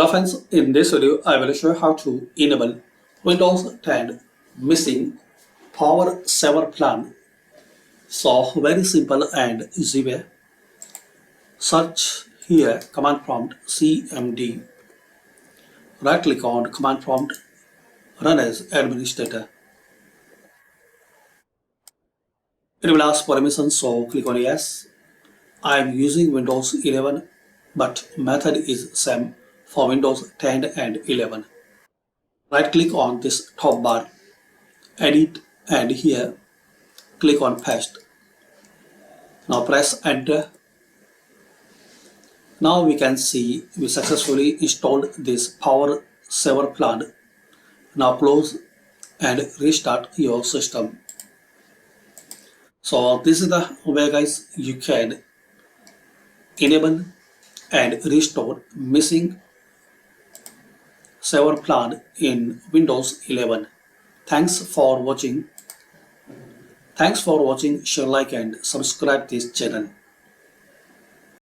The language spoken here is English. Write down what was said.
Hello friends, in this video I will show you how to enable Windows 10 missing power saver plan. So very simple and easy way. Search here command prompt cmd. Right click on command prompt, run as administrator. It will ask permission, so click on yes. I am using Windows 11 but method is same for Windows 10 and 11. Right click on this top bar, edit, and here click on paste. Now press enter. Now we can see we successfully installed this power saver plan. Now close and restart your system. So this is the way guys you can enable and restore missing saver plan in Windows 11. Thanks for watching. Share, like and subscribe this channel.